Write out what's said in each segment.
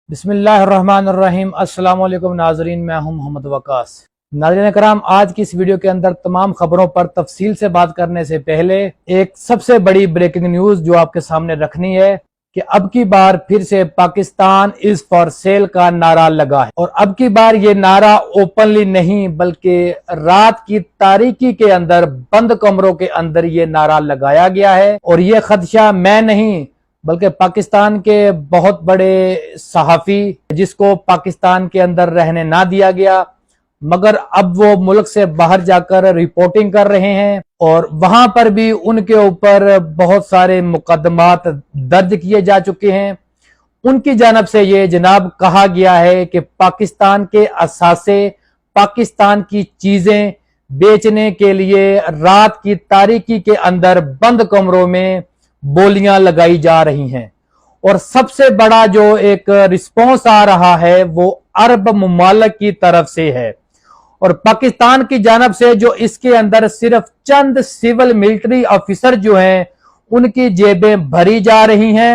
بسم اللہ الرحمن الرحیم۔ السلام علیکم ناظرین، میں ہوں محمد وقاص۔ ناظرین کرام، آج کی اس ویڈیو کے اندر تمام خبروں پر تفصیل سے بات کرنے سے پہلے ایک سب سے بڑی بریکنگ نیوز جو آپ کے سامنے رکھنی ہے کہ اب کی بار پھر سے پاکستان از فار سیل کا نعرہ لگا ہے، اور اب کی بار یہ نعرہ اوپنلی نہیں بلکہ رات کی تاریکی کے اندر بند کمروں کے اندر یہ نعرہ لگایا گیا ہے۔ اور یہ خدشہ میں نہیں بلکہ پاکستان کے بہت بڑے صحافی جس کو پاکستان کے اندر رہنے نہ دیا گیا مگر اب وہ ملک سے باہر جا کر رپورٹنگ کر رہے ہیں، اور وہاں پر بھی ان کے اوپر بہت سارے مقدمات درج کیے جا چکے ہیں۔ ان کی جانب سے یہ جناب کہا گیا ہے کہ پاکستان کے اثاثے، پاکستان کی چیزیں بیچنے کے لیے رات کی تاریکی کے اندر بند کمروں میں بولیاں لگائی جا رہی ہیں، اور سب سے بڑا جو ایک رسپانس آ رہا ہے وہ عرب ممالک کی طرف سے ہے، اور پاکستان کی جانب سے جو اس کے اندر صرف چند سول ملٹری آفیسر جو ہیں ان کی جیبیں بھری جا رہی ہیں،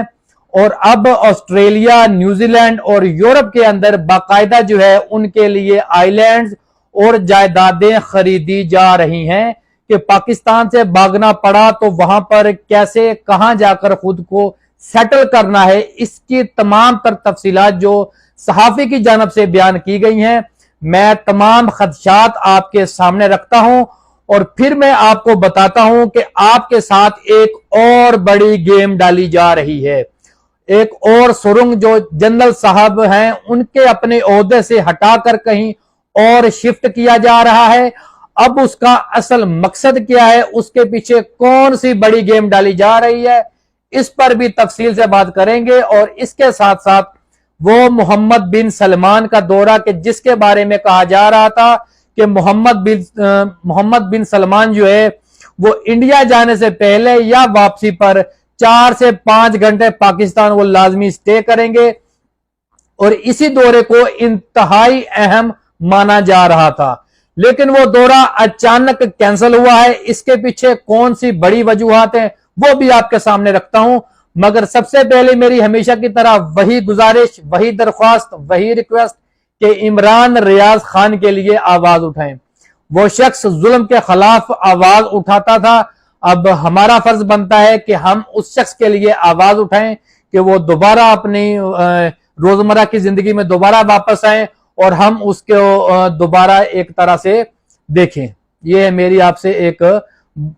اور اب آسٹریلیا، نیوزی لینڈ اور یورپ کے اندر باقاعدہ جو ہے ان کے لیے آئی لینڈز اور جائیدادیں خریدی جا رہی ہیں کہ پاکستان سے بھاگنا پڑا تو وہاں پر کیسے کہاں جا کر خود کو سیٹل کرنا ہے۔ اس کی تمام تر تفصیلات جو صحافی کی جانب سے بیان کی گئی ہیں، میں تمام خدشات آپ کے سامنے رکھتا ہوں، اور پھر میں آپ کو بتاتا ہوں کہ آپ کے ساتھ ایک اور بڑی گیم ڈالی جا رہی ہے۔ ایک اور سرنگ جو جنرل صاحب ہیں ان کے اپنے عہدے سے ہٹا کر کہیں اور شفٹ کیا جا رہا ہے۔ اب اس کا اصل مقصد کیا ہے، اس کے پیچھے کون سی بڑی گیم ڈالی جا رہی ہے، اس پر بھی تفصیل سے بات کریں گے۔ اور اس کے ساتھ ساتھ وہ محمد بن سلمان کا دورہ کہ جس کے بارے میں کہا جا رہا تھا کہ محمد بن سلمان جو ہے وہ انڈیا جانے سے پہلے یا واپسی پر 4 سے 5 گھنٹے پاکستان وہ لازمی سٹے کریں گے، اور اسی دورے کو انتہائی اہم مانا جا رہا تھا، لیکن وہ دورہ اچانک کینسل ہوا ہے۔ اس کے پیچھے کون سی بڑی وجوہات ہیں وہ بھی آپ کے سامنے رکھتا ہوں، مگر سب سے پہلے میری ہمیشہ کی طرح وہی گزارش، وہی درخواست، وہی ریکویسٹ کہ عمران ریاض خان کے لیے آواز اٹھائیں۔ وہ شخص ظلم کے خلاف آواز اٹھاتا تھا، اب ہمارا فرض بنتا ہے کہ ہم اس شخص کے لیے آواز اٹھائیں کہ وہ دوبارہ اپنی روزمرہ کی زندگی میں دوبارہ واپس آئیں، اور ہم اس کو دوبارہ ایک طرح سے دیکھیں۔ یہ میری آپ سے ایک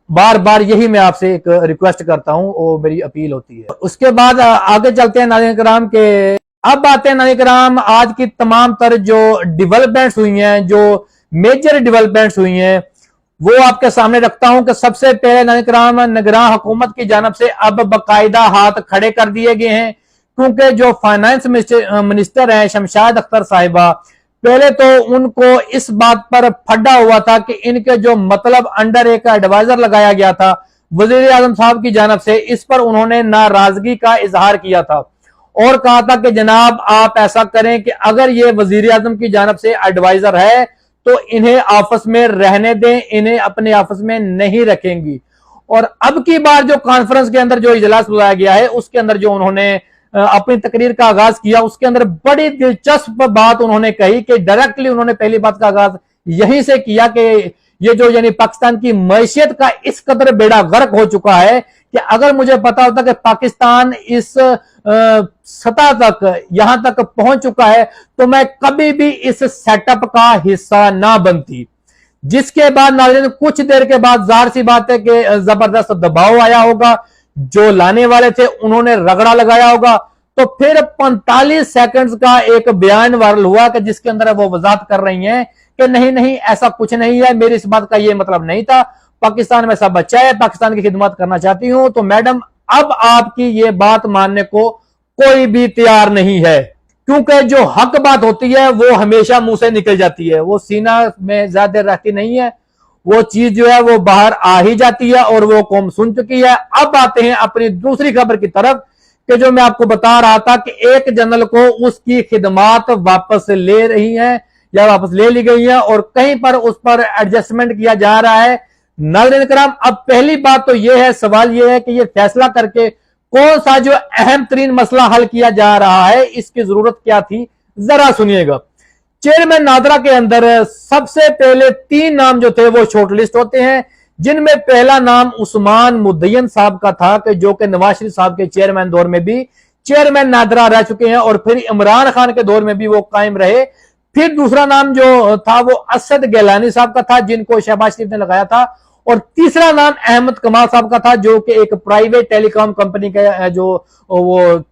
بار بار یہی میں آپ سے ایک ریکویسٹ کرتا ہوں، اور میری اپیل ہوتی ہے۔ اس کے بعد آگے چلتے ہیں ناظرین کرام کے اب آتے ہیں ناظرین کرام آج کی تمام تر جو ڈیولپمنٹس ہوئی ہیں، جو میجر ڈیولپمنٹس ہوئی ہیں وہ آپ کے سامنے رکھتا ہوں کہ سب سے پہلے ناظرین کرام نگراں حکومت کی جانب سے اب باقاعدہ ہاتھ کھڑے کر دیے گئے ہیں، کیونکہ جو فائنانس منسٹر ہیں شمشاد اختر صاحبہ، پہلے تو ان کو اس بات پر پھڈا ہوا تھا کہ ان کے جو مطلب انڈر ایک ایڈوائزر لگایا گیا تھا وزیر اعظم صاحب کی جانب سے، اس پر انہوں نے ناراضگی کا اظہار کیا تھا اور کہا تھا کہ جناب آپ ایسا کریں کہ اگر یہ وزیر اعظم کی جانب سے ایڈوائزر ہے تو انہیں آفس میں رہنے دیں، انہیں اپنے آفس میں نہیں رکھیں گی۔ اور اب کی بار جو کانفرنس کے اندر جو اجلاس بلایا گیا ہے اس کے اندر جو انہوں نے اپنی تقریر کا آغاز کیا، اس کے اندر بڑی دلچسپ بات انہوں نے کہی کہ ڈائریکٹلی انہوں نے پہلی بات کا آغاز یہیں سے کیا کہ یہ جو یعنی پاکستان کی معیشت کا اس قدر بیڑا غرق ہو چکا ہے کہ اگر مجھے پتا ہوتا کہ پاکستان اس سطح تک یہاں تک پہنچ چکا ہے تو میں کبھی بھی اس سیٹ اپ کا حصہ نہ بنتی۔ جس کے بعد ناظرین کچھ دیر کے بعد ظاہر سی بات ہے کہ زبردست دباؤ آیا ہوگا، جو لانے والے تھے انہوں نے رگڑا لگایا ہوگا، تو پھر 45 سیکنڈز کا ایک بیان وائرل ہوا کہ جس کے اندر وہ وضاحت کر رہی ہیں کہ نہیں ایسا کچھ نہیں ہے، میری اس بات کا یہ مطلب نہیں تھا، پاکستان میں سب اچھا ہے، پاکستان کی خدمات کرنا چاہتی ہوں۔ تو میڈم اب آپ کی یہ بات ماننے کو کوئی بھی تیار نہیں ہے، کیونکہ جو حق بات ہوتی ہے وہ ہمیشہ منہ سے نکل جاتی ہے، وہ سینہ میں زیادہ رہتی نہیں ہے، وہ چیز جو ہے وہ باہر آ ہی جاتی ہے اور وہ قوم سن چکی ہے۔ اب آتے ہیں اپنی دوسری خبر کی طرف کہ جو میں آپ کو بتا رہا تھا کہ ایک جنرل کو اس کی خدمات واپس لے رہی ہیں یا واپس لے لی گئی ہیں، اور کہیں پر اس پر ایڈجسٹمنٹ کیا جا رہا ہے۔ ناظرین کرام اب پہلی بات تو یہ ہے، سوال یہ ہے کہ یہ فیصلہ کر کے कौन सा जो अहम तरीन मसला हल किया जा रहा है, इसकी जरूरत क्या थी, जरा सुनिएगा। चेयरमैन नादरा के अंदर सबसे पहले 3 नाम जो थे वो शॉर्टलिस्ट होते हैं, जिनमें पहला नाम उस्मान मुद्दयन साहब का था कि जो कि नवाज शरीफ साहब के चेयरमैन दौर में भी चेयरमैन नादरा रह चुके हैं और फिर इमरान खान के दौर में भी वो कायम रहे। फिर दूसरा नाम जो था वो असद गैलानी साहब का था, जिनको शहबाज शरीफ ने लगाया था। और तीसरा नाम अहमद कमाल साहब का था, जो कि एक प्राइवेट टेलीकॉम कंपनी के जो वो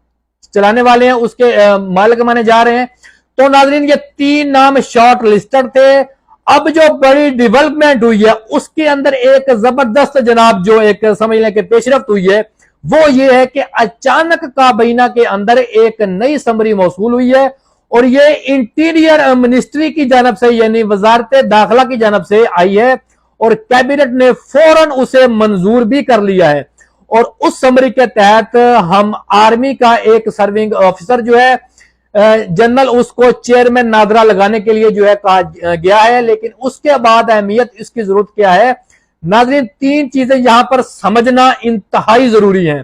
चलाने वाले हैं उसके मालिक माने जा रहे हैं। तो नाजरीन ये 3 नाम शॉर्ट लिस्टेड थे। अब जो बड़ी डेवलपमेंट हुई है उसके अंदर एक जबरदस्त जनाब जो एक समझ लें कि पेशरफ्त हुई है, वो ये है कि अचानक काबीना के अंदर एक नई समरी मौसूल हुई है और ये इंटीरियर मिनिस्ट्री की जानब से यानी वजारत दाखिला की जानब से आई है और कैबिनेट ने फौरन उसे मंजूर भी कर लिया है। और उस समरी के तहत हम आर्मी का एक सर्विंग ऑफिसर जो है जनरल, उसको चेयरमैन नादरा लगाने के लिए जो है कहा गया है। लेकिन उसके बाद अहमियत इसकी जरूरत क्या है नाज़रीन, 3 चीजें यहां पर समझना इंतहाई जरूरी है।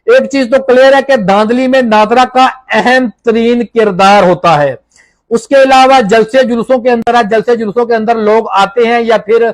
एक चीज तो क्लियर है कि धांधली में नादरा का अहम तरीन किरदार होता है। उसके अलावा जलसे जुलूसों के अंदर लोग आते हैं या फिर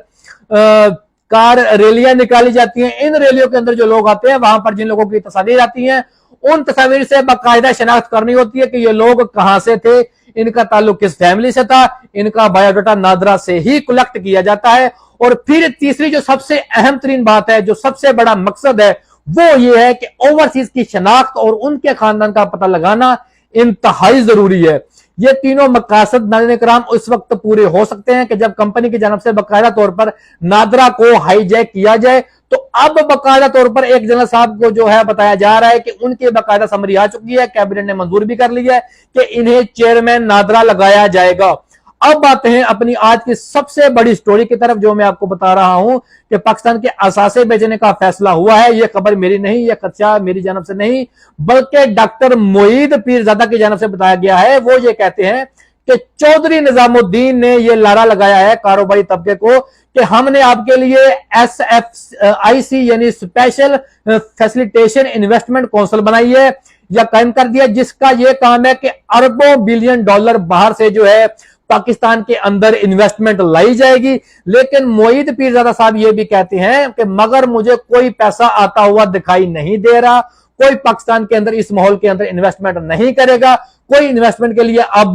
कार रैलियां निकाली जाती हैं। इन रैलियों के अंदर जो लोग आते हैं वहां पर जिन लोगों की तस्वीर आती हैं, उन तस्वीर से बाकायदा शनाख्त करनी होती है कि ये लोग कहां से थे, इनका ताल्लुक किस फैमिली से था, इनका बायोडाटा नादरा से ही कलेक्ट किया जाता है। और फिर तीसरी जो सबसे अहम तरीन बात है, जो सबसे बड़ा मकसद है, वो ये है कि ओवरसीज की शनाख्त और उनके खानदान का पता लगाना इंतहाई जरूरी है। ये तीनों मकासद नाज़रीन किराम उस वक्त पूरे हो सकते हैं कि जब कंपनी की जानब से बाकायदा तौर पर नादरा को हाईजैक किया जाए। तो अब बाकायदा तौर पर एक जनरल साहब को जो है बताया जा रहा है कि उनकी बाकायदा समरी आ चुकी है, कैबिनेट ने मंजूर भी कर लिया है कि इन्हें चेयरमैन नादरा लगाया जाएगा। अब आते हैं अपनी आज की सबसे बड़ी स्टोरी की तरफ, जो मैं आपको बता रहा हूं कि पाकिस्तान के असासे बेचने का फैसला हुआ है। यह खबर मेरी नहीं, यह खदशा मेरी जानब से नहीं, बल्कि डॉक्टर मोईद पीरजादा की जानब से बताया गया है। वो ये कहते हैं कि चौधरी निजामुद्दीन ने यह लारा लगाया है कारोबारी तबके को कि हमने आपके लिए SFIC यानी स्पेशल फैसिलिटेशन इन्वेस्टमेंट काउंसिल बनाई है या कायम कर दिया, जिसका यह काम है कि अरबों बिलियन डॉलर बाहर से जो है पाकिस्तान के अंदर इन्वेस्टमेंट लाई जाएगी। लेकिन मोईद पीरजादा साहब ये भी कहते हैं कि मगर मुझे कोई पैसा आता हुआ दिखाई नहीं दे रहा, कोई पाकिस्तान के अंदर इस माहौल के अंदर इन्वेस्टमेंट नहीं करेगा, कोई इन्वेस्टमेंट के लिए अब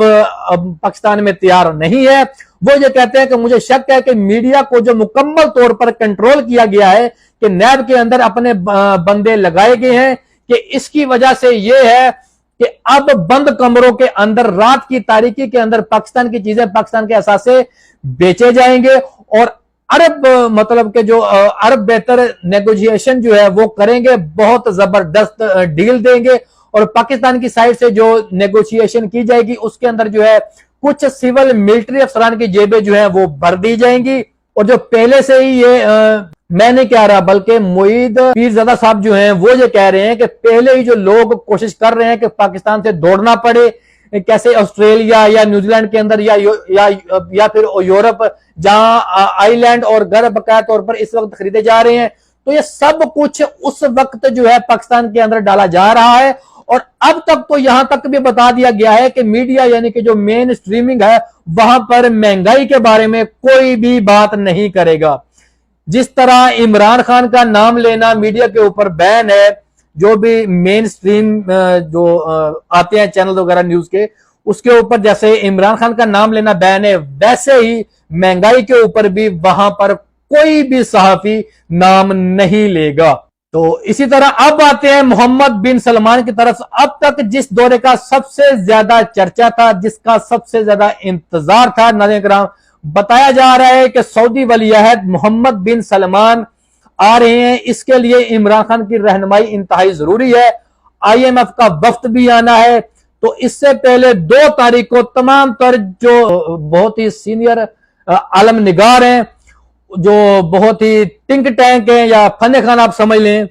पाकिस्तान में तैयार नहीं है। वो ये कहते हैं कि मुझे शक है कि मीडिया को जो मुकम्मल तौर पर कंट्रोल किया गया है कि नैब के अंदर अपने बंदे लगाए गए हैं, कि इसकी वजह से ये है कि अब बंद कमरों के अंदर रात की तारीकी के अंदर पाकिस्तान की चीजें पाकिस्तान के असासे बेचे जाएंगे और अरब मतलब के जो अरब बेहतर नेगोशिएशन जो है वो करेंगे, बहुत जबरदस्त डील देंगे और पाकिस्तान की साइड से जो नेगोशिएशन की जाएगी उसके अंदर जो है कुछ सिविल मिलिट्री अफसरान की जेबें जो है वो भर दी जाएंगी। और जो पहले से ही ये मैं नहीं कह रहा बल्कि मोईद पीरजादा साहब जो हैं वो ये कह रहे हैं कि पहले ही जो लोग कोशिश कर रहे हैं कि पाकिस्तान से दौड़ना पड़े, कैसे ऑस्ट्रेलिया या न्यूजीलैंड के अंदर या फिर यूरोप जहां आइलैंड और घर बकाया तौर पर इस वक्त खरीदे जा रहे हैं, तो ये सब कुछ उस वक्त जो है पाकिस्तान के अंदर डाला जा रहा है। और अब तक तो यहां तक भी बता दिया गया है कि मीडिया यानी कि जो मेन स्ट्रीमिंग है वहां पर महंगाई के बारे में कोई भी बात नहीं करेगा। जिस तरह इमरान खान का नाम लेना मीडिया के ऊपर बैन है, जो भी मेन स्ट्रीम जो आते हैं चैनल वगैरह न्यूज के, उसके ऊपर जैसे इमरान खान का नाम लेना बैन है, वैसे ही महंगाई के ऊपर भी वहां पर कोई भी सहाफी नाम नहीं लेगा। तो इसी तरह अब आते हैं मोहम्मद बिन सलमान की तरफ। अब तक जिस दौरे का सबसे ज्यादा चर्चा था, जिसका सबसे ज्यादा इंतजार था, नाज़रीन किराम बताया जा रहा है कि सऊदी वलीअहद मोहम्मद बिन सलमान आ रहे हैं। इसके लिए इमरान खान की रहनुमाई इंतहाई जरूरी है। IMF का वफ्द भी आना है। तो इससे पहले 2 तारीख को तमाम तर जो बहुत ही सीनियर आलम निगार हैं, जो बहुत ही टिंक टैंक हैं या फने खान आप समझ लें,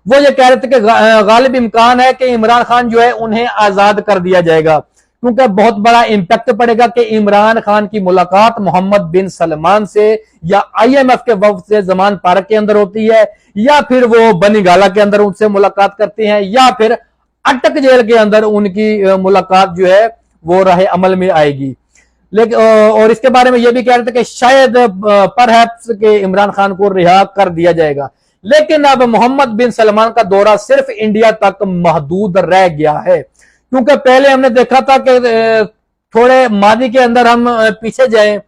वो ये कह रहे थे कि गालिब इम्कान है कि इमरान खान जो है उन्हें आजाद कर दिया जाएगा। क्योंकि बहुत बड़ा इंपैक्ट पड़ेगा कि इमरान खान की मुलाकात मोहम्मद बिन सलमान से या IMF के वफद से जमान पार्क के अंदर होती है, या फिर वो बनी गाला के अंदर उनसे मुलाकात करते हैं, या फिर अटक जेल के अंदर उनकी मुलाकात जो है वो राह अमल में आएगी। लेकिन और इसके बारे में यह भी कह रहे थे कि शायद परहैप्स के इमरान खान को रिहा कर दिया जाएगा। लेकिन अब मोहम्मद बिन सलमान का दौरा सिर्फ इंडिया तक महदूद रह गया है, क्योंकि पहले हमने देखा था कि थोड़े मादी के अंदर हम पीछे जाएं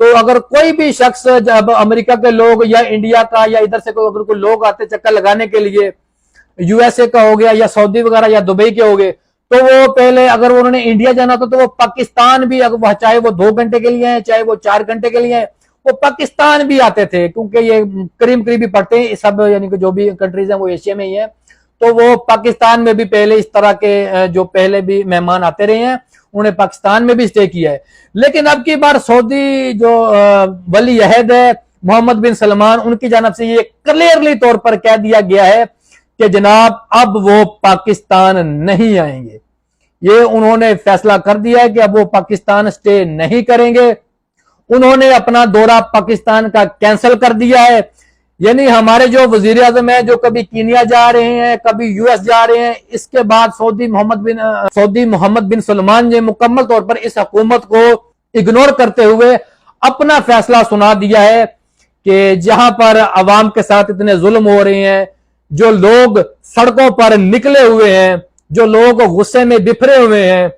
तो अगर कोई भी शख्स, जब अमेरिका के लोग या इंडिया का या इधर से अगर कोई लोग आते चक्कर लगाने के लिए, USA का हो गया या सऊदी वगैरह या दुबई के हो गए, तो वो पहले अगर उन्होंने इंडिया जाना था तो वो पाकिस्तान भी, चाहे वो 2 घंटे के लिए है चाहे वो 4 घंटे के लिए है, वो पाकिस्तान भी आते थे, क्योंकि ये करीब करीब ही पड़ते हैं सब, यानी कि जो भी कंट्रीज हैं वो एशिया में ही है। तो वो पाकिस्तान में भी पहले इस तरह के जो पहले भी मेहमान आते रहे हैं, उन्होंने पाकिस्तान में भी स्टे किया है। लेकिन अब की बार सऊदी जो वली अहद है मोहम्मद बिन सलमान, उनकी जानब से ये क्लियरली तौर पर कह दिया गया है कि जनाब अब वो पाकिस्तान नहीं आएंगे। ये उन्होंने फैसला कर दिया है कि अब वो पाकिस्तान स्टे नहीं करेंगे। उन्होंने अपना दौरा पाकिस्तान का कैंसिल कर दिया है। यानी हमारे जो वजीर आजम है, जो कभी कीनिया जा रहे हैं, कभी US जा रहे हैं, इसके बाद सऊदी मोहम्मद बिन सलमान ने मुकम्मल तौर पर इस हुकूमत को इग्नोर करते हुए अपना फैसला सुना दिया है कि जहां पर अवाम के साथ इतने जुल्म हो रहे हैं, जो लोग सड़कों पर निकले हुए हैं, जो लोग गुस्से में बिफरे हुए हैं,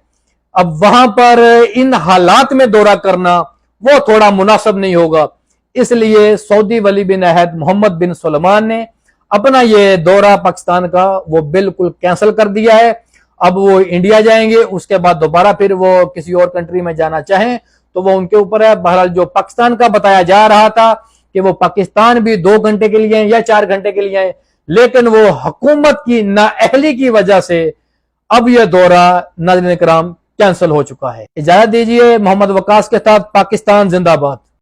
अब वहां पर इन हालात में दौरा करना वो थोड़ा मुनासिब नहीं होगा। इसलिए सऊदी वली बिन अहद मोहम्मद बिन सलमान ने अपना ये दौरा पाकिस्तान का वो बिल्कुल कैंसिल कर दिया है। अब वो इंडिया जाएंगे, उसके बाद दोबारा फिर वो किसी और कंट्री में जाना चाहें तो वो उनके ऊपर है। बहरहाल जो पाकिस्तान का बताया जा रहा था कि वो पाकिस्तान भी 2 घंटे के लिए या 4 घंटे के लिए, लेकिन वो हुकूमत की नाअहली की वजह से अब यह दौरा नाज़रीन किराम कैंसिल हो चुका है। इजाजत दीजिए, मोहम्मद वकास के साथ पाकिस्तान जिंदाबाद।